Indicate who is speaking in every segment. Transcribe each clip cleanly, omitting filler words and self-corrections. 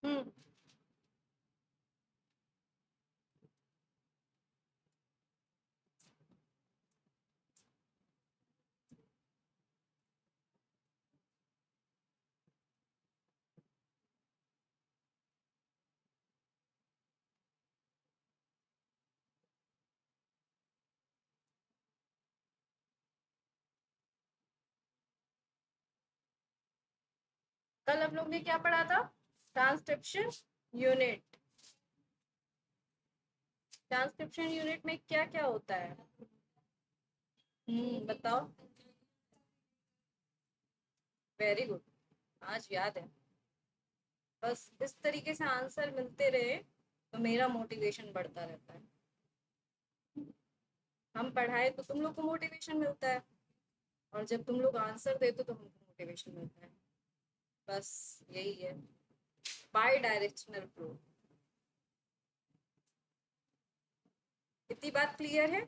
Speaker 1: हम्म। कल हम लोग ने क्या पढ़ा था? Transcription unit. ट्रांसक्रिप्शन यूनिट में क्या क्या होता है? बताओ। वेरी गुड, आज याद है। बस इस तरीके से आंसर मिलते रहे तो मेरा मोटिवेशन बढ़ता रहता है। हम पढ़ाए तो तुम लोग को मोटिवेशन मिलता है, और जब तुम लोग आंसर देते तो हमको मोटिवेशन मिलता है। बस यही है, बाई डायरेक्शनल फ्लो। इतनी बात क्लियर है?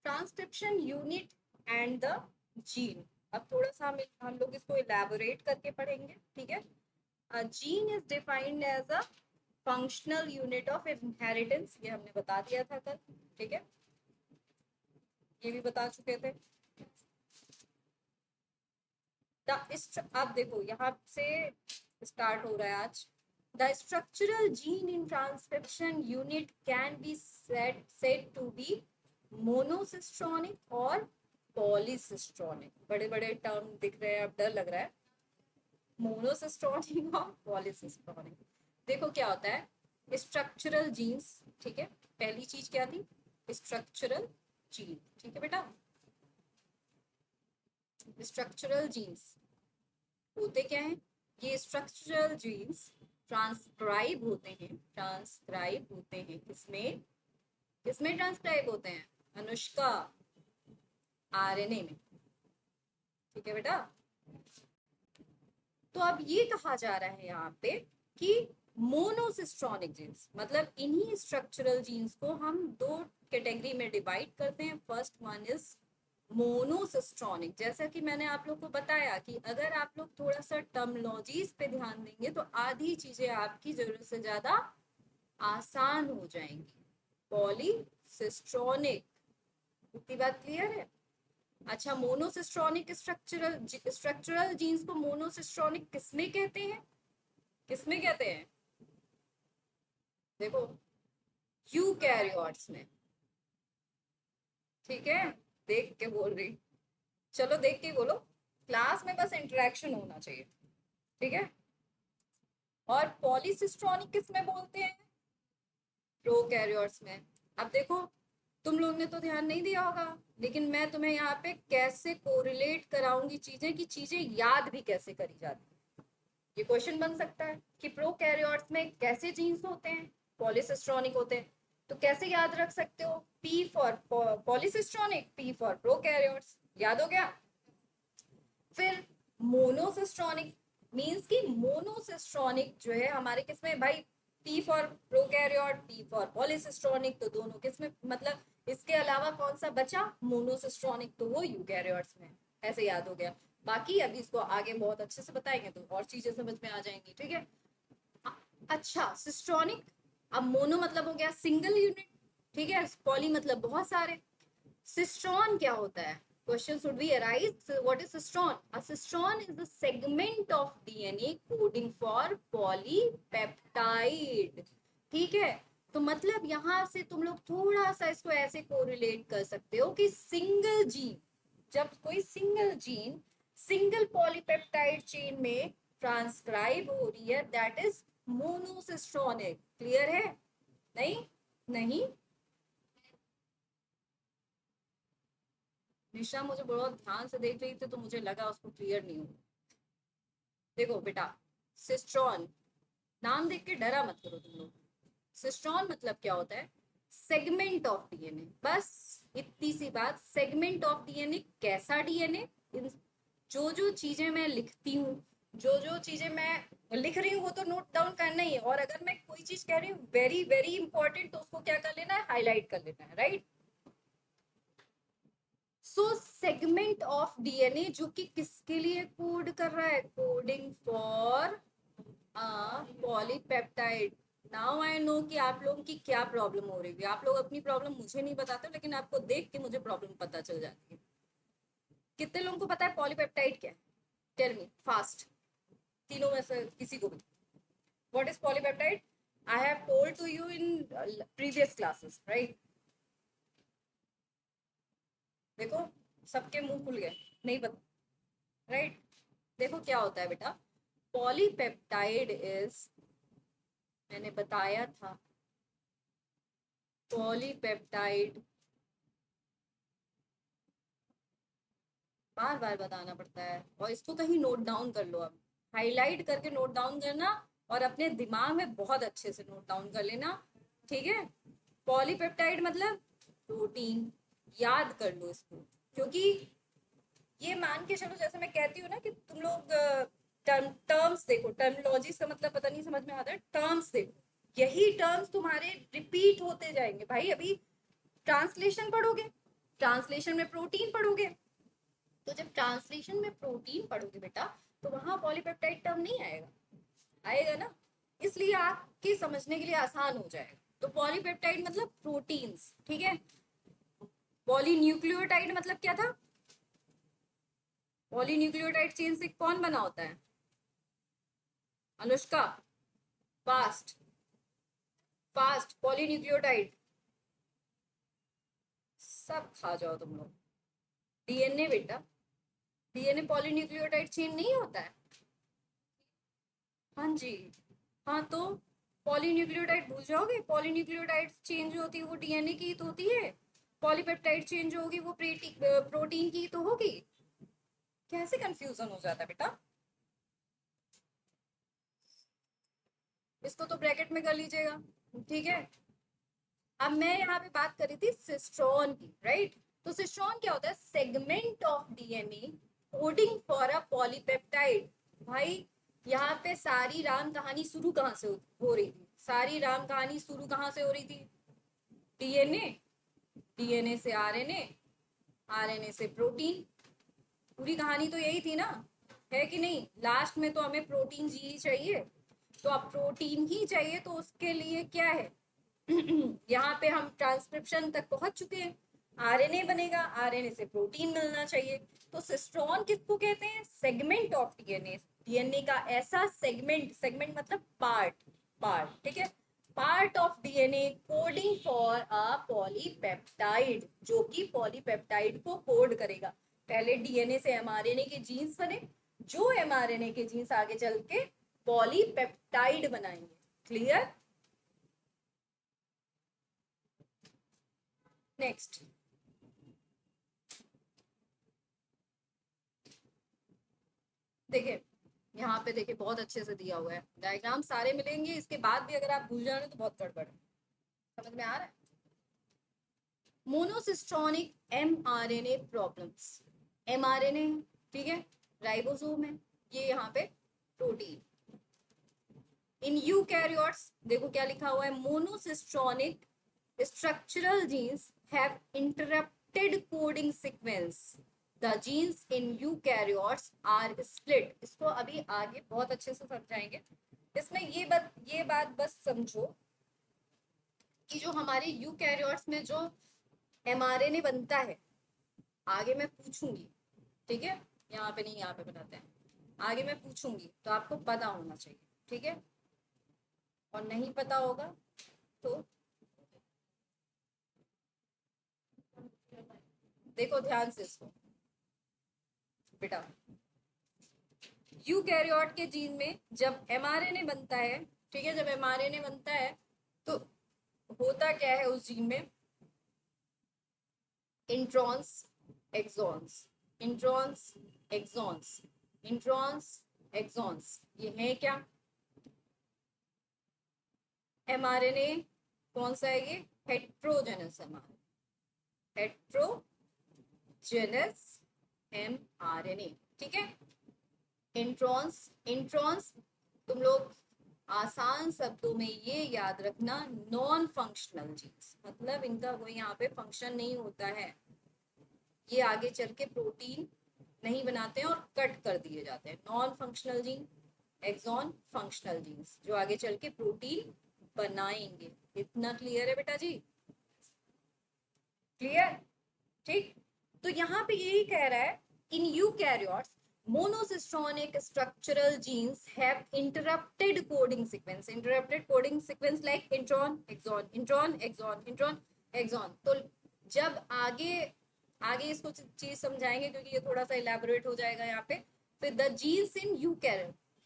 Speaker 1: Transcription unit and the gene. अब थोड़ा सा हम लोग इसको इलेबोरेट करके पढ़ेंगे, ठीक है? A gene is defined as a functional unit of inheritance, ये हमने बता दिया था कल, ठीक है? ये भी बता चुके थे। अब देखो यहाँ से स्टार्ट हो रहा है आज। The structural gene in transcription unit can be said to be monocistronic और पॉलीसिस्ट्रॉनिक। बड़े बड़े टर्म दिख रहे हैं, अब डर लग रहा है। मोनोसिस्ट्रॉनिक और पॉलीसिस्ट्रॉनिक। देखो क्या होता है स्ट्रक्चरल जीन्स, ठीक है? पहली चीज क्या थी? स्ट्रक्चरल जीन, ठीक है बेटा? स्ट्रक्चरल जीन्स होते क्या है? ये स्ट्रक्चरल जीन्स ट्रांसक्राइब होते हैं, ट्रांसक्राइब होते हैं किसमें? किसमें ट्रांसक्राइब होते हैं अनुष्का? आरएनए में, ठीक है बेटा? तो अब ये कहा जा रहा है यहाँ पे कि मोनोसिस्ट्रॉनिक जीन्स, मतलब इन्हीं स्ट्रक्चरल जीन्स को हम दो कैटेगरी में डिवाइड करते हैं। First one is monocistronic. जैसा कि मैंने आप लोग को बताया कि अगर आप लोग थोड़ा सा टर्मोलॉजीज पे ध्यान देंगे तो आधी चीजें आपकी जरूरत से ज्यादा आसान हो जाएंगी। पॉलीसिस्ट्रॉनिक, इतनी बात क्लियर है? अच्छा, मोनोसिस्ट्रॉनिक स्ट्रक्चरल स्ट्रक्चरल जीन्स को मोनोसिस्ट्रॉनिक किसमें कहते हैं? किसमें कहते हैं? देखो, यूकैरियोट्स में, ठीक है? देख के बोल रही, चलो देख के बोलो। क्लास में बस इंटरेक्शन होना चाहिए, ठीक है? और पॉलीसिस्ट्रॉनिक किस में बोलते हैं? प्रोकैरियोट्स में। अब देखो, तुम लोग ने तो ध्यान नहीं दिया होगा, लेकिन मैं तुम्हें यहाँ पे कैसे कोरिलेट कराऊंगी चीजें, कि चीजें याद भी कैसे करी जाती है। ये क्वेश्चन बन सकता है कि प्रोकैरियोट्स में कैसे जीन्स होते हैं? पॉलीसिस्ट्रॉनिक होते हैं। तो कैसे याद रख सकते हो? P for polycistronic, P for prokaryotes. याद हो गया? फिर मोनोसिस्ट्रॉनिक मींस कि मोनोसिस्ट्रॉनिक जो है हमारे किसमें भाई? P for prokaryote, P for polycistronic, तो दोनों किसमें? मतलब इसके अलावा कौन सा बचा? मोनोसिस्ट्रॉनिक, तो वो यूकैरियोट्स में। ऐसे याद हो गया। बाकी अभी इसको आगे बहुत अच्छे से बताएंगे तो और चीजें समझ में आ जाएंगी, ठीक है? अच्छा, सिस्ट्रॉनिक। अब मोनो मतलब हो गया सिंगल यूनिट, ठीक है? पॉली मतलब बहुत सारे। सिस्ट्रॉन क्या होता है? Question should be arise. So what is cistron? A cistron is the segment of DNA coding for polypeptide. ठीक है? तो मतलब यहां से तुम लोग थोड़ा सा इसको ऐसे कोरिलेट कर सकते हो कि सिंगल जीन, जब कोई single gene single polypeptide chain में ट्रांसक्राइब हो रही है, दैट इज मोनोसिस्ट्रॉनिक। क्लियर है? नहीं? नहीं? निशा मुझे बहुत ध्यान से देख रही थी तो मुझे लगा उसको क्लियर नहीं हो। देखो बेटा, सिस्ट्रॉन, नाम देख के डरा मत करो तुम लोग। सिस्ट्रॉन मतलब क्या होता है? Segment of DNA. बस इतनी सी बात। सेगमेंट ऑफ डीएनए, कैसा डीएनए? जो जो चीजें मैं लिखती हूँ, जो जो चीजें मैं लिख रही हूँ वो तो नोट डाउन करना ही है, और अगर मैं कोई चीज कह रही हूँ वेरी वेरी इंपॉर्टेंट तो उसको क्या कर लेना है? हाईलाइट कर लेना है, राइट? सेगमेंट ऑफ डीएनए जो कि किसके लिए कोड कर रहा है, coding for polypeptide. Now I know कि आप लोगों की क्या प्रॉब्लम हो रही है। आप लोग अपनी प्रॉब्लम मुझे नहीं बताते, लेकिन आपको देख के मुझे प्रॉब्लम पता चल जाती है। कितने लोगों को पता है पॉलीपेप्टाइड क्या है? टेल मी फास्ट, तीनों में से किसी को भी। What is polypeptide? I have told to you in previous classes, right? देखो सबके मुंह खुल गए, नहीं पता, राइट? देखो क्या होता है बेटा, पॉलीपेप्टाइड इज, मैंने बताया था, पॉलीपेप्टाइड, बार बार बताना पड़ता है, और इसको कहीं नोट डाउन कर लो, अब हाईलाइट करके नोट डाउन करना, और अपने दिमाग में बहुत अच्छे से नोट डाउन कर लेना, ठीक है? पॉलीपेप्टाइड मतलब प्रोटीन, याद कर लो इसको, क्योंकि ये मान के चलो, जैसे मैं कहती हूँ ना कि तुम लोग टर्म्स देखो, टर्मिनोलॉजीज का मतलब पता नहीं समझ में आता है, टर्म्स देखो, यही टर्म्स तुम्हारे रिपीट होते जाएंगे भाई। अभी ट्रांसलेशन पढ़ोगे, ट्रांसलेशन में प्रोटीन पढ़ोगे, तो जब ट्रांसलेशन में प्रोटीन पढ़ोगे बेटा, तो वहां पॉलीपेप्टाइड टर्म नहीं आएगा, आएगा ना? इसलिए आपके समझने के लिए आसान हो जाएगा। तो पॉलीपेप्टाइड मतलब प्रोटीन्स, ठीक है? पॉलीन्यूक्लियोटाइड मतलब क्या था? पॉलीन्यूक्लियोटाइड चेन से कौन बना होता है? अनुष्का, फास्ट फास्ट, पॉलीन्यूक्लियोटाइड, सब खा जाओ तुम लोग। डीएनए बेटा, डीएनए पॉलीन्यूक्लियोटाइड चेन नहीं होता है? हाँ जी, हाँ तो पॉलीन्यूक्लियोटाइड भूल जाओगे? पॉलीन्यूक्लियोटाइड चेन जो होती है वो डीएनए की तो होती है, पॉलीपेप्टाइड चेन जो होगी वो प्रोटीन की तो होगी। कैसे कंफ्यूजन हो जाता है बेटा? इसको तो ब्रैकेट में कर लीजिएगा, ठीक है? अब मैं यहाँ पे बात कर रही थी सिस्ट्रॉन की, राइट? तो सिस्ट्रॉन क्या होता है? Segment of DNA coding for a polypeptide. भाई यहाँ पे सारी राम कहानी शुरू कहाँ से हो रही थी? सारी राम कहानी शुरू कहाँ से हो रही थी? डीएनए, डीएनए से आरएनए, आरएनए से प्रोटीन, पूरी कहानी तो यही थी ना, है कि नहीं? लास्ट में तो हमें प्रोटीन ही चाहिए, तो अब प्रोटीन ही चाहिए, तो उसके लिए क्या है? यहाँ पे हम ट्रांसक्रिप्शन तक पहुंच चुके हैं, आरएनए बनेगा, आरएनए से प्रोटीन मिलना चाहिए। तो सिस्ट्रॉन किसको कहते हैं? सेगमेंट ऑफ डीएनए, डीएनए का ऐसा सेगमेंट, सेगमेंट मतलब पार्ट, पार्ट, ठीक है? Part of DNA coding for a polypeptide, जो कि पॉलीपेप्टाइड को कोड करेगा। पहले डीएनए से एमआरएनए के जीन्स बने, जो एमआरएनए के जीन्स आगे चल के पॉलीपेप्टाइड बनाएंगे। क्लियर? नेक्स्ट, देखिए यहाँ पे देखिए बहुत अच्छे से दिया हुआ है, डायग्राम सारे मिलेंगे, इसके बाद भी अगर आप भूल जा रहे हो तो बहुत गड़बड़ है। समझ में आ रहा है? मोनोसिस्ट्रॉनिक एमआरएनए प्रॉब्लम्स, एमआरएनए, ठीक है, राइबोसोम है, ये यहाँ पे प्रोटीन। इन यूकैरियोट्स देखो क्या लिखा हुआ है, monocistronic structural genes have interrupted coding sequence. The genes in eukaryotes are split. इसको अभी आगे बहुत अच्छे से समझाएंगे। इसमें ये बात बस समझो कि जो हमारे यूकैरियोट्स में जो एमआरएनए बनता है, आगे मैं पूछूंगी, ठीक है? यहाँ पे नहीं, यहाँ पे बनाते हैं, आगे मैं पूछूंगी तो आपको पता होना चाहिए, ठीक है? और नहीं पता होगा तो देखो ध्यान से इसको बेटा, यूकैरियोट के जीन में जब एमआरएनए बनता है, ठीक है, जब एमआरएनए बनता है तो होता क्या है उस जीन में? Introns, exons, introns, exons, introns, exons, ये है क्या? एमआरएनए कौन सा है ये? हेट्रोजेनस एमआरएनए, हेट्रोजेनस एमआरएनए, ठीक है? इंट्रॉन्स, इंट्रॉन्स तुम लोग आसान शब्दों में ये याद रखना, नॉन फंक्शनल जीन्स, मतलब इनका कोई यहाँ पे फंक्शन नहीं होता है, ये आगे चल के प्रोटीन नहीं बनाते हैं और कट कर दिए जाते हैं। Non functional gene, exon, functional genes जो आगे चल के प्रोटीन बनाएंगे। इतना क्लियर है बेटा जी? क्लियर? ठीक। तो यहाँ पे यही कह रहा है, in eukaryotes monocystronic structural genes have interrupted coding sequence, interrupted coding sequence like intron, exon, intron, exon, intron, exon। तो जब आगे आगे इसको चीज समझाएंगे क्योंकि ये थोड़ा सा इलेबोरेट हो जाएगा यहाँ पे। फिर the genes in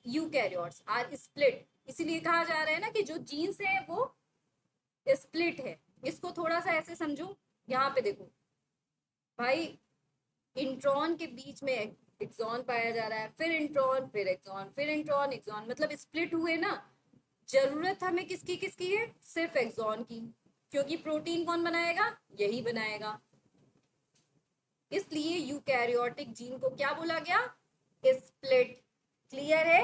Speaker 1: eukaryotes are split, इसीलिए कहा जा रहा है ना कि जो जीन्स है वो स्प्लिट है। इसको थोड़ा सा ऐसे समझो, यहाँ पे देखो भाई, इंट्रॉन के बीच में एक्सॉन पाया जा रहा है, फिर इंट्रॉन, फिर एक्सॉन, फिर इंट्रॉन, एक्सॉन, मतलब स्प्लिट हुए ना। जरूरत हमें किसकी किसकी है? सिर्फ एक्सॉन की, क्योंकि प्रोटीन कौन बनाएगा? यही बनाएगा। इसलिए यूकैरियोटिक जीन को क्या बोला गया? स्प्लिट। क्लियर है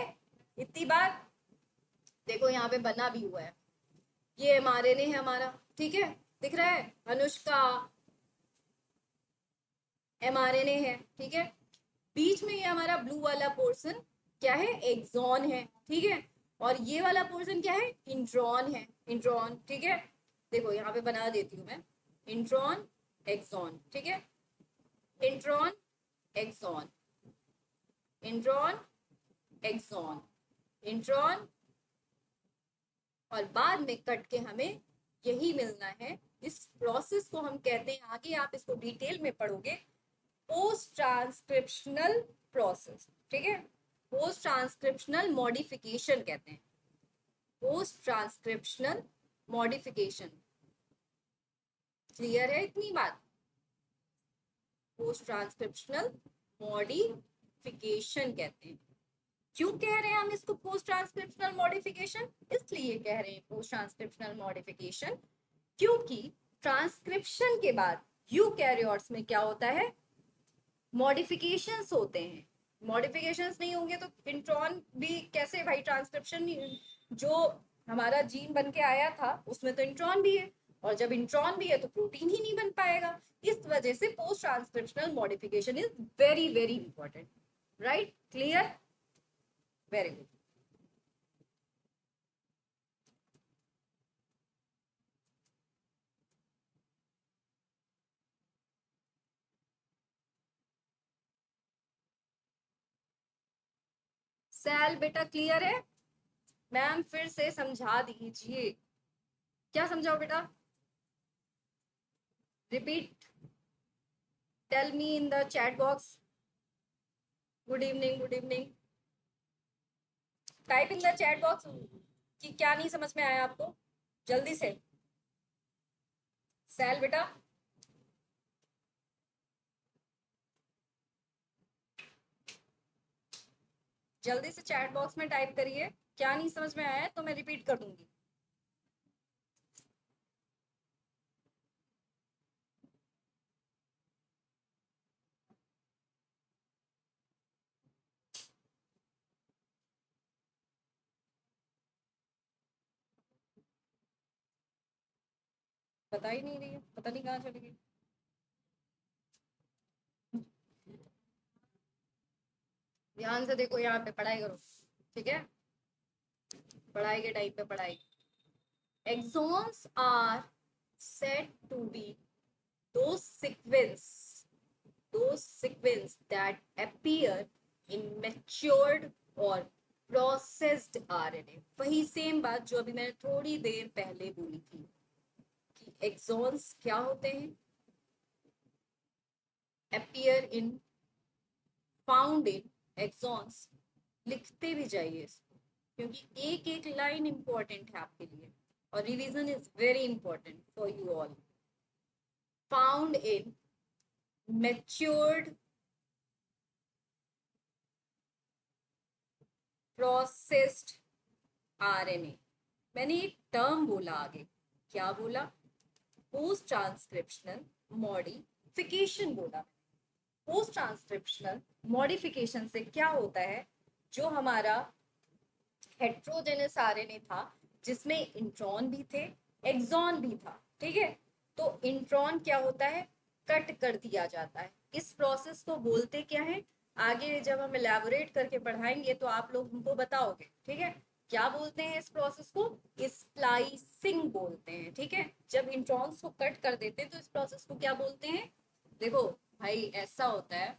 Speaker 1: इतनी बात? देखो यहाँ पे बना भी हुआ है, ये एमआरएनए है हमारा, ठीक है, दिख रहा है? अनुष्का एमआरएनए है, ठीक है। बीच में ये हमारा ब्लू वाला पोर्शन क्या है? एक्सॉन है, ठीक है। और ये वाला पोर्शन क्या है? इंट्रॉन है, इंट्रॉन, ठीक है। देखो यहाँ पे बना देती हूँ मैं, इंट्रॉन, एक्सॉन, ठीक है, intron, exon, intron, exon, intron, और बाद में कट के हमें यही मिलना है। इस प्रोसेस को हम कहते हैं, आगे आप इसको डिटेल में पढ़ोगे, पोस्ट ट्रांसक्रिप्शनल प्रोसेस, ठीक है। पोस्ट ट्रांसक्रिप्शनल मॉडिफिकेशन कहते हैं, पोस्ट ट्रांसक्रिप्शनल मॉडिफिकेशन। क्लियर है इतनी बात? पोस्ट ट्रांसक्रिप्शनल मॉडिफिकेशन कहते हैं। क्यों कह रहे हैं हम इसको पोस्ट ट्रांसक्रिप्शनल मॉडिफिकेशन? इसलिए कह रहे हैं पोस्ट ट्रांसक्रिप्शनल मॉडिफिकेशन क्योंकि ट्रांसक्रिप्शन के बाद यूकैरियोट्स में क्या होता है? मॉडिफिकेशंस होते हैं। मॉडिफिकेशंस नहीं होंगे तो इंट्रॉन भी कैसे भाई? ट्रांसक्रिप्शन जो हमारा जीन बन के आया था उसमें तो इंट्रॉन भी है, और जब इंट्रॉन भी है तो प्रोटीन ही नहीं बन पाएगा। इस वजह से post transcriptional modification is very very important. Right? Clear? Very good. सेल बेटा क्लियर है? मैम फिर से समझा दीजिए। क्या समझाओ बेटा? Repeat, tell me in the chat box. Good evening, good evening. Type in the chat box कि क्या नहीं समझ में आया आपको, जल्दी से। सेल बेटा, जल्दी से चैट बॉक्स में टाइप करिए, क्या नहीं समझ में आया तो मैं रिपीट कर दूंगी। बता ही नहीं रही है, पता नहीं कहाँ चली गई। ध्यान से देखो, यहाँ पे पढ़ाई करो, ठीक है? पढ़ाई के टाइम पे पढ़ाई। Exons are said to be those sequence that appear in matured or processed RNA। वही सेम बात जो अभी मैंने थोड़ी देर पहले बोली थी कि एक्सॉन्स क्या होते हैं? appear in, found in, exons. लिखते भी जाइए इसको क्योंकि एक एक लाइन इंपॉर्टेंट है आपके लिए, और revision is very important for you all. Found in matured processed RNA। मैंने एक टर्म बोला आगे, क्या बोला? पोस्ट ट्रांसक्रिप्शनल मॉडिफिकेशन बोला। पोस्ट ट्रांसक्रिप्शनल मॉडिफिकेशन से क्या होता है? जो हमारा हेट्रोजेनस आरएनए था जिसमें इंट्रॉन भी थे, एक्सॉन भी था, ठीक है, तो इंट्रॉन क्या होता है? कट कर दिया जाता है। इस प्रोसेस को बोलते क्या है, आगे जब हम एलैबोरेट करके पढ़ाएंगे तो आप लोग हमको बताओगे, ठीक है। क्या बोलते हैं इस प्रोसेस को, स्प्लाइसिंग बोलते हैं, ठीक है। जब इंट्रॉन्स को कट कर देते हैं तो इस प्रोसेस को क्या बोलते हैं। देखो भाई ऐसा होता है,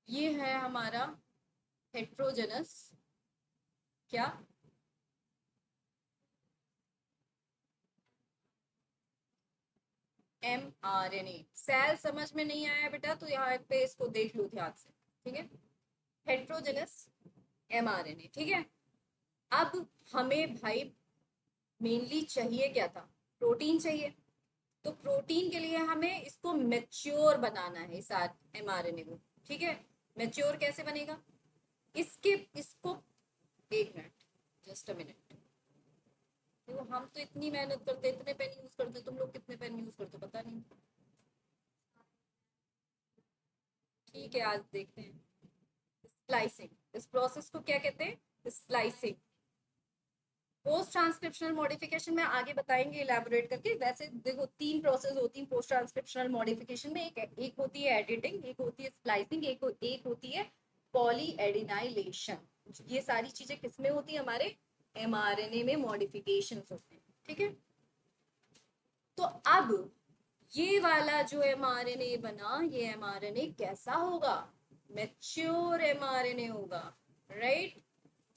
Speaker 1: ये है हमारा हेट्रोजेनस, क्या, mRNA। सेल समझ में नहीं आया बेटा तो यहाँ पे इसको देख लो ध्यान से, ठीक है। हेट्रोजेनस mRNA, ठीक है। अब हमें भाई मेनली चाहिए क्या था, प्रोटीन चाहिए। तो प्रोटीन के लिए हमें इसको मेच्योर बनाना है, इस mRNA को, ठीक है। मेच्योर कैसे बनेगा, इसके इसको, एक मिनट, जस्ट अ मिनट। देखो हम तो इतनी मेहनत करते, इतने पेन यूज करते, तुम लोग कितने पेन यूज करते पता नहीं। ठीक है आज देखते हैं। स्प्लाइसिंग, इस प्रोसेस को क्या कहते हैं, स्प्लाइसिंग। पोस्ट ट्रांसक्रिप्शनल मॉडिफिकेशन में आगे बताएंगे इलेबोरेट करके। वैसे देखो तीन प्रोसेस होती है पोस्ट ट्रांसक्रिप्शनल मॉडिफिकेशन में, एक होती है एडिटिंग, एक होती है स्प्लाइसिंग, एक होती है पॉली एडिनाइलेशन। ये सारी चीजें किसमें होती है, हमारे mRNA में मॉडिफिकेशन होते हैं, ठीक है। तो अब ये वाला जो mRNA बना, ये mRNA कैसा होगा, मैच्योर mRNA होगा, राइट।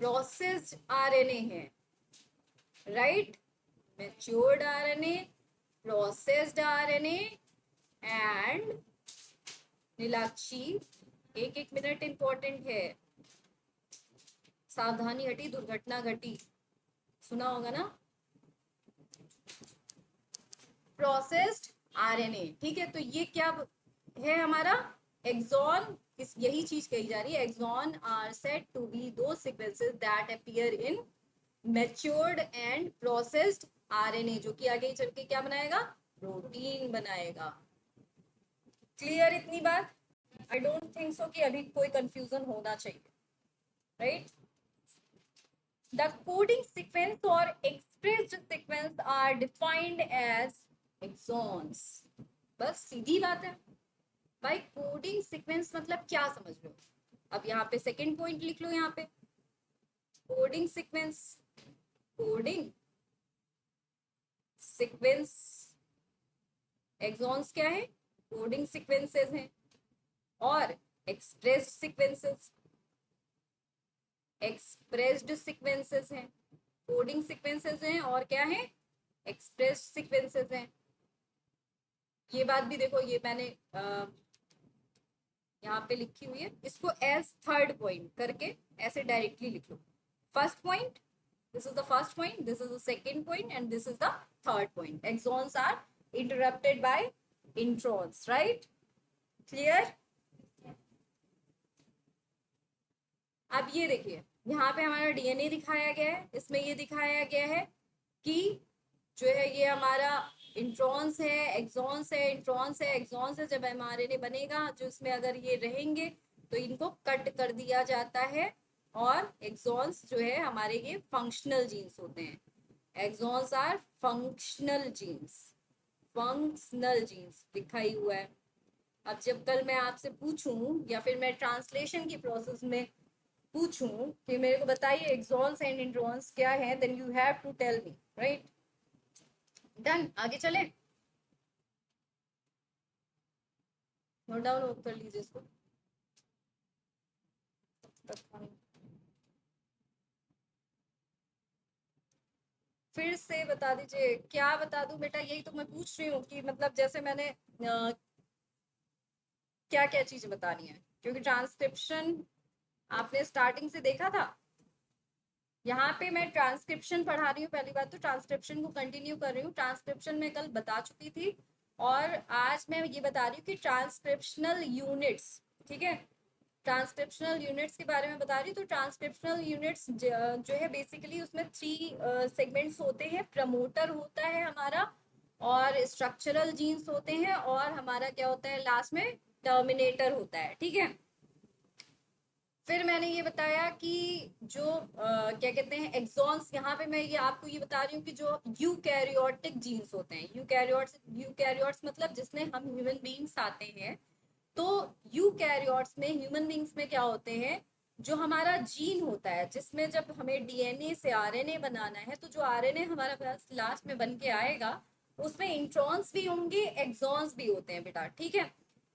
Speaker 1: प्रोसेस्ड आरएनए है, right. Matured RNA, processed RNA and, Neelakshi एक एक मिनट इंपॉर्टेंट है, सावधानी हटी दुर्घटना घटी, सुना होगा ना। प्रोसेस्ड आरएनए, ठीक है। तो ये क्या है हमारा, एक्सॉन, इस यही चीज कही जा रही है, exon are said to be two sequences that appear in matured and processed RNA, जो कि आगे चल के क्या बनाएगा, प्रोटीन बनाएगा। क्लियर इतनी बात, आई डोंट थिंक सो कि अभी कोई कंफ्यूजन होना चाहिए, राइट। द कोडिंग सीक्वेंस और expressed sequence are defined as exons. बस सीधी बात है भाई, कोडिंग सीक्वेंस मतलब क्या समझ लो। अब यहाँ पे सेकंड पॉइंट लिख लो, यहाँ पे coding sequence, coding sequence, exons क्या है, कोडिंग सीक्वेंसेस हैं, और एक्सप्रेस्ड सीक्वेंसेस, एक्सप्रेस्ड सीक्वेंसेस हैं। कोडिंग सीक्वेंसेस हैं और क्या है, एक्सप्रेस्ड सीक्वेंसेस हैं। ये बात भी देखो, ये मैंने यहाँ पे लिखी हुई है, इसको एज थर्ड पॉइंट करके ऐसे डायरेक्टली लिख लो। First point, this is the first point, this is the second point, and this is the third point. Exons are interrupted by introns, right? Clear? अब ये देखिए, यहाँ पे हमारा डीएनए दिखाया गया है, इसमें ये दिखाया गया है कि जो है ये हमारा इंट्रॉन्स है, एक्सॉन्स है, इंट्रॉन्स है, एक्सॉन्स है। जब mRNA बनेगा जो इसमें अगर ये रहेंगे तो इनको कट कर दिया जाता है, और एक्सॉन्स जो है हमारे ये फंक्शनल जीन्स होते हैं। Exons are functional genes, functional genes लिखा ही हुआ है। अब जब कल मैं आपसे पूछूं या फिर मैं ट्रांसलेशन की प्रोसेस में पूछूं कि मेरे को बताइए एक्सॉन्स एंड इंट्रॉन्स क्या है, then you have to tell me, right. Done, आगे चले, नोट डाउन कर लीजिए इसको। फिर से बता दीजिए, क्या बता दूं बेटा, यही तो मैं पूछ रही हूँ कि मतलब जैसे मैंने क्या क्या चीजें बतानी है, क्योंकि ट्रांसक्रिप्शन आपने स्टार्टिंग से देखा था। यहाँ पे मैं ट्रांसक्रिप्शन पढ़ा रही हूँ, पहली बात तो ट्रांसक्रिप्शन को कंटिन्यू कर रही हूँ। ट्रांसक्रिप्शन में कल बता चुकी थी, और आज मैं ये बता रही हूँ कि ट्रांसक्रिप्शनल यूनिट्स, ठीक है, ट्रांसक्रिप्शनल यूनिट्स के बारे में बता रही हूँ। तो ट्रांसक्रिप्शनल यूनिट्स जो है बेसिकली उसमें 3 सेगमेंट्स होते हैं। प्रमोटर होता है हमारा, और स्ट्रक्चरल जीन्स होते हैं, और हमारा क्या होता है लास्ट में, टर्मिनेटर होता है, ठीक है। फिर मैंने ये बताया कि जो क्या कहते हैं एक्सॉन्स, यहाँ पे मैं ये आपको ये बता रही हूँ कि जो यूकैरियोटिक जीन्स होते हैं, यूकैरियोट्स मतलब जिसमें हम ह्यूमन बींग्स आते हैं, तो यूकैरियोट्स में, ह्यूमन बींग्स में क्या होते हैं, जो हमारा जीन होता है, जिसमें जब हमें डीएनए से आरएनए बनाना है, तो जो आरएनए हमारा पास लास्ट में बन के आएगा, उसमें इंट्रॉन्स भी होंगे, एक्सॉन्स भी होते हैं बेटा, ठीक है।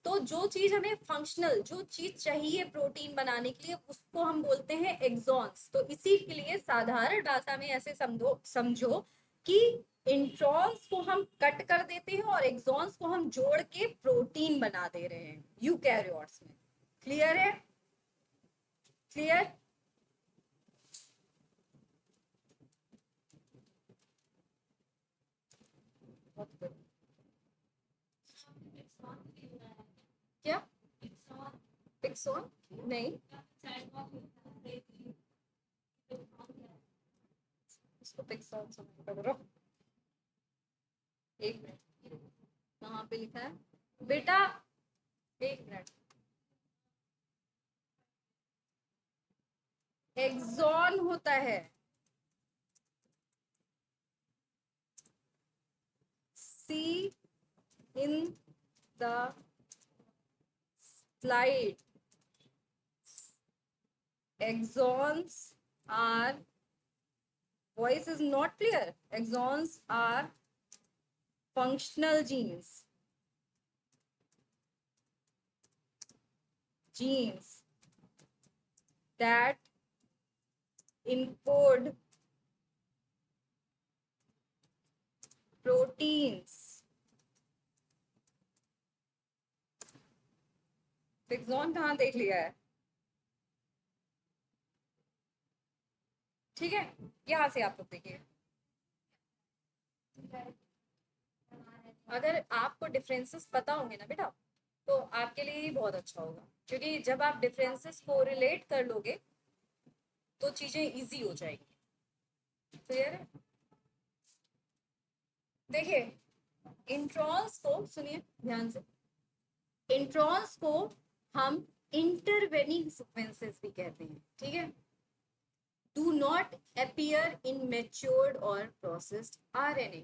Speaker 1: तो जो चीज हमें फंक्शनल, जो चीज चाहिए प्रोटीन बनाने के लिए, उसको हम बोलते हैं एक्सॉन्स। तो इसी के लिए साधारण भाषा में ऐसे समझो समझो कि इंट्रॉन्स को हम कट कर देते हैं और एक्सॉन्स को हम जोड़ के प्रोटीन बना दे रहे हैं यूकैरियोट्स में। क्लियर है? क्लियर? क्या पिक्सॉन? नहीं, इसको पिक्सॉन समझ पकड़ो। एक मिनट, कहाँ पे लिखा है बेटा? एक मिनट, एक्सॉन होता है, see in the slide, exons are, voice is not clear, exons are functional genes, genes that encode proteins। Exon कहाँ देख लिया है? ठीक है, यहाँ से आप लोग देखिए, अगर आपको डिफरेंसेस पता होंगे ना बेटा, तो आपके लिए ही बहुत अच्छा होगा, क्योंकि जब आप डिफरेंसेस को रिलेट कर लोगे तो चीजें इजी हो जाएगी। क्लियर है? देखिए, इंट्रॉन्स को सुनिए ध्यान से, इंट्रॉन्स को हम इंटरवेनिंग सीक्वेंसेस भी कहते हैं, ठीक है। Do not appear in matured और प्रोसेस्ड आरएनए।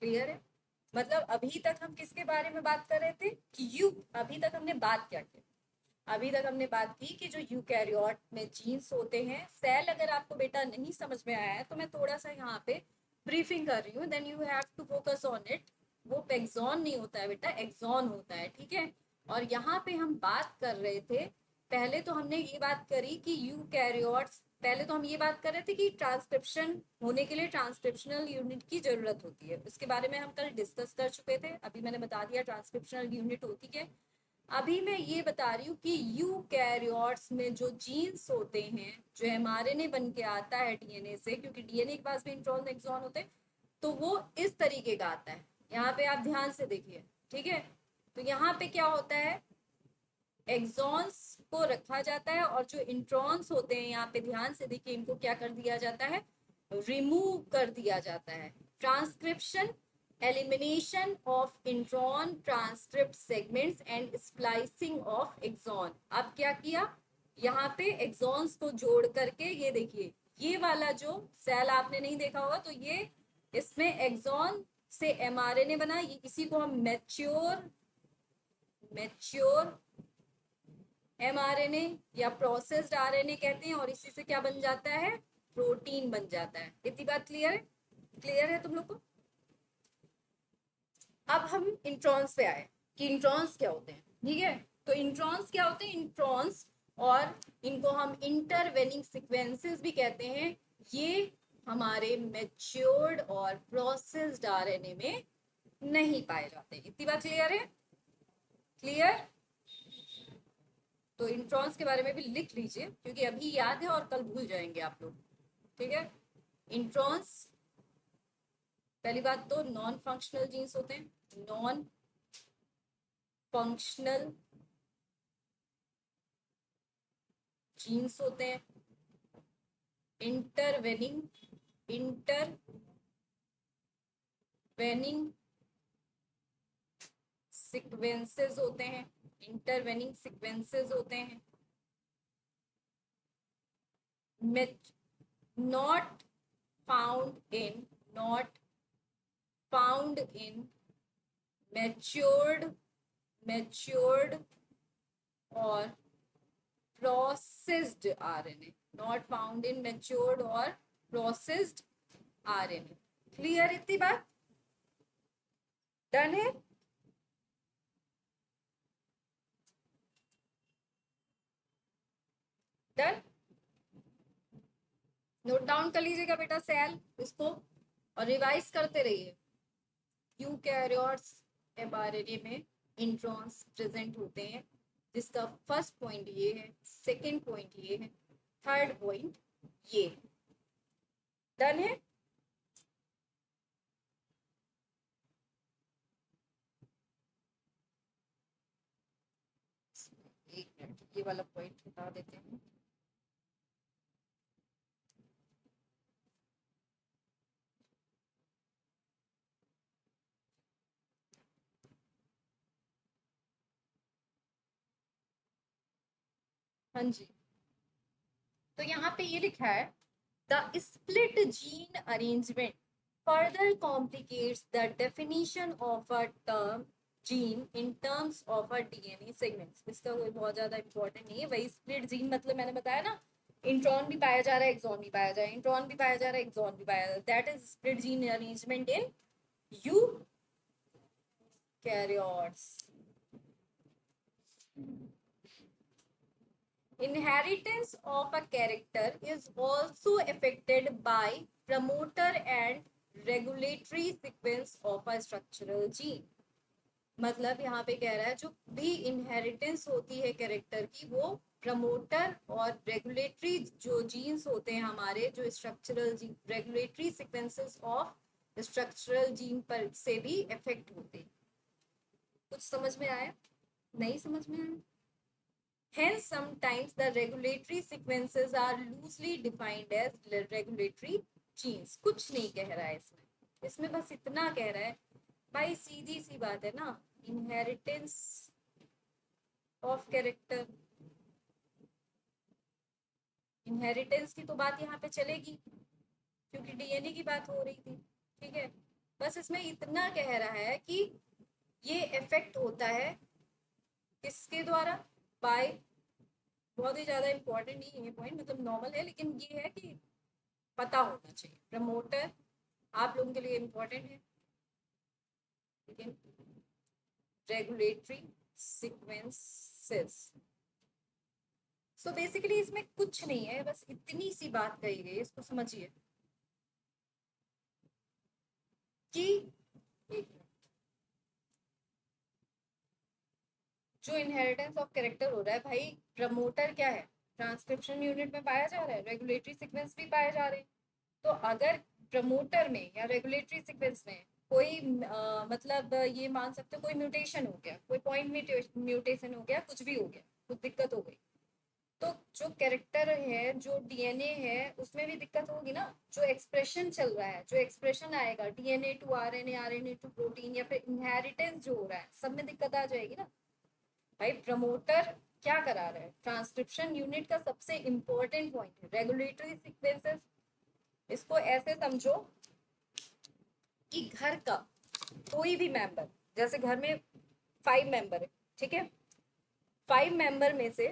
Speaker 1: क्लियर है? मतलब अभी तक हम किसके बारे में बात कर रहे थे कि अभी तक हमने बात क्या की? अभी तक हमने बात की कि जो यूकैरियोट में जीन्स होते हैं, सेल अगर आपको बेटा नहीं समझ में आया है तो मैं थोड़ा सा यहाँ पे ब्रीफिंग कर रही हूँ, then you have to focus on it. वो पेक्सॉन नहीं होता है बेटा, एक्सॉन होता है, ठीक है। और यहाँ पे हम बात कर रहे थे, पहले तो हमने ये बात करी कि यूकैरियोट्स, पहले तो हम ये बात कर रहे थे कि ट्रांसक्रिप्शन होने के लिए ट्रांसक्रिप्शनल यूनिट की जरूरत होती है, उसके बारे में हम कल डिस्कस कर चुके थे, अभी मैंने बता दिया ट्रांसक्रिप्शनल यूनिट होती है। अभी मैं ये बता रही हूँ कि यूकैरियोट्स में जो जीन्स होते हैं, जो एमआरएनए बन के आता है डीएनए से, क्योंकि डीएनए के पास भी इंट्रॉन एक्सॉन होते हैं, तो वो इस तरीके का आता है। यहाँ पे आप ध्यान से देखिए, ठीक है। तो यहाँ पे क्या होता है, एक्सॉन्स को रखा जाता है और जो इंट्रॉन्स होते हैं, यहाँ पे ध्यान से देखिए, इनको क्या कर दिया जाता है, रिमूव कर दिया जाता है। Transcription, elimination of intron transcript segments and splicing of exon. अब क्या किया, यहाँ पे एक्सॉन्स को जोड़ करके, ये देखिए, ये वाला जो सेल आपने नहीं देखा होगा, तो ये इसमें एक्सॉन से एमआरएनए बना, इसी को हम मैच्योर मैच्योर एमआरएनए या प्रोसेस्ड आरएनए कहते हैं, और इसी से क्या बन जाता है, प्रोटीन बन जाता है। इतनी बात क्लियर है? क्लियर है तुम लोग को? अब हम इंट्रॉन्स पे आए कि इंट्रॉन्स क्या होते हैं, ठीक है। तो इंट्रॉन्स क्या होते हैं, इंट्रॉन्स, और इनको हम इंटरवेनिंग सीक्वेंसेस भी कहते हैं, ये हमारे मैच्योर्ड और प्रोसेस्ड आरएनए में नहीं पाए जाते। इतनी बात क्लियर है? क्लियर? तो इंट्रॉन्स के बारे में भी लिख लीजिए, क्योंकि अभी याद है और कल भूल जाएंगे आप लोग, ठीक है। इंट्रॉन्स, पहली बात तो नॉन फंक्शनल जीन्स होते हैं, नॉन फंक्शनल जीन्स होते हैं। इंटरवेनिंग इंटरवेनिंग सीक्वेंसेस होते हैं, इंटरवेनिंग सीक्वेंसेस होते हैं। not found in, not found in matured or processed RNA, not found in matured or processed RNA. Clear इतनी बात? डन है? डन? नोट डाउन कर लीजिएगा बेटा सेल इसको और रिवाइज करते रहिए। यूकैरियोट्स एमआरएनए में इंट्रॉन्स प्रेजेंट होते हैं, जिसका फर्स्ट पॉइंट ये है, सेकंड पॉइंट ये है, थर्ड पॉइंट ये। डन है? एक मिनट, ये वाला पॉइंट हटा देते हैं। हाँ जी, तो यहाँ पे ये लिखा है the split gene arrangement further complicates the definition of a term gene in terms of a DNA segments। इसका कोई बहुत ज्यादा इंपॉर्टेंट नहीं है। वही स्प्लिट जीन मतलब मैंने बताया ना, इंट्रॉन भी पाया जा रहा है, एक्सॉन भी पाया जा रहा है, इंट्रॉन भी पाया जा रहा है, एक्सॉन भी पाया जा रहा है। That is split gene arrangement in eukaryotes. Inheritance of a character is also affected by promoter and regulatory sequence of a structural gene। मतलब यहाँ पे कह रहा है जो भी इनहेरिटेंस होती है कैरेक्टर की, वो प्रमोटर और रेगुलेटरी जो जीन्स होते हैं हमारे, जो structural gene, regulatory sequences of structural gene पर से भी इफेक्ट होते हैं। कुछ समझ में आया? नहीं समझ में आया? Hence, sometimes the regulatory sequences are loosely defined as regulatory genes। कुछ नहीं कह रहा है इसमें, इसमें बस इतना कह रहा है भाई, सीधी सी बात है ना, इनहेरिटेंस ऑफ कैरेक्टर, इनहेरिटेंस की तो बात यहाँ पे चलेगी क्योंकि डीएनए की बात हो रही थी, ठीक है। बस इसमें इतना कह रहा है कि ये इफेक्ट होता है किसके द्वारा, बाय, बहुत ही ज्यादा इंपॉर्टेंट नहीं है ये पॉइंट, मतलब नॉर्मल है, लेकिन ये है कि पता होना चाहिए। प्रमोटर आप लोगों के लिए इंपॉर्टेंट है, लेकिन रेगुलेटरी सीक्वेंसेस। सो बेसिकली इसमें कुछ नहीं है, बस इतनी सी बात कही गई, इसको समझिए कि जो इनहेरिटेंस ऑफ कैरेक्टर हो रहा है भाई, प्रमोटर क्या है, ट्रांसक्रिप्शन यूनिट में पाया जा रहा है, रेगुलेटरी सीक्वेंस भी पाए जा रहे हैं। तो अगर प्रमोटर में या रेगुलेटरी सीक्वेंस में कोई मतलब ये मान सकते हो कोई म्यूटेशन हो गया, कोई पॉइंट म्यूटेशन हो गया, कुछ भी हो गया, कुछ दिक्कत हो गई, तो जो कैरेक्टर है, जो डीएनए है, उसमें भी दिक्कत होगी ना। जो एक्सप्रेशन चल रहा है, जो एक्सप्रेशन आएगा DNA to RNA, RNA to protein, या फिर इनहेरिटेंस जो हो रहा है, सब में दिक्कत आ जाएगी ना भाई। प्रमोटर क्या करा रहा है, ट्रांसक्रिप्शन यूनिट का सबसे इंपॉर्टेंट पॉइंट है रेगुलेटरी सीक्वेंसेस। इसको ऐसे समझो कि घर का कोई भी मेंबर, जैसे घर में 5 मेंबर है, ठीक है, 5 मेंबर में से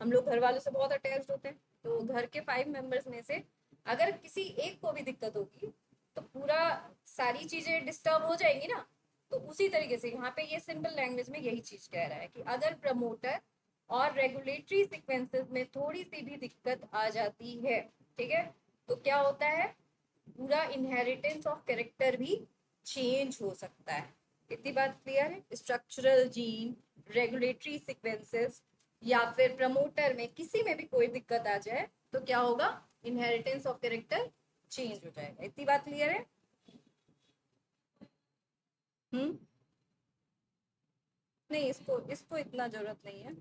Speaker 1: हम लोग घर वालों से बहुत अटैच्ड होते हैं, तो घर के 5 मेंबर्स में से अगर किसी एक को भी दिक्कत होगी तो पूरा सारी चीजें डिस्टर्ब हो जाएंगी ना। तो उसी तरीके से यहाँ पे ये सिंपल लैंग्वेज में यही चीज कह रहा है कि अगर प्रमोटर और रेगुलेटरी सीक्वेंसेस में थोड़ी सी भी दिक्कत आ जाती है, ठीक है, तो क्या होता है, पूरा इनहेरिटेंस ऑफ कैरेक्टर भी चेंज हो सकता है। इतनी बात क्लियर है? स्ट्रक्चरल जीन, रेगुलेटरी सीक्वेंसेस या फिर प्रमोटर में किसी में भी कोई दिक्कत आ जाए तो क्या होगा, इनहेरिटेंस ऑफ कैरेक्टर चेंज हो जाएगा। इतनी बात क्लियर है? नहीं, इसको इसको इतना जरूरत नहीं है।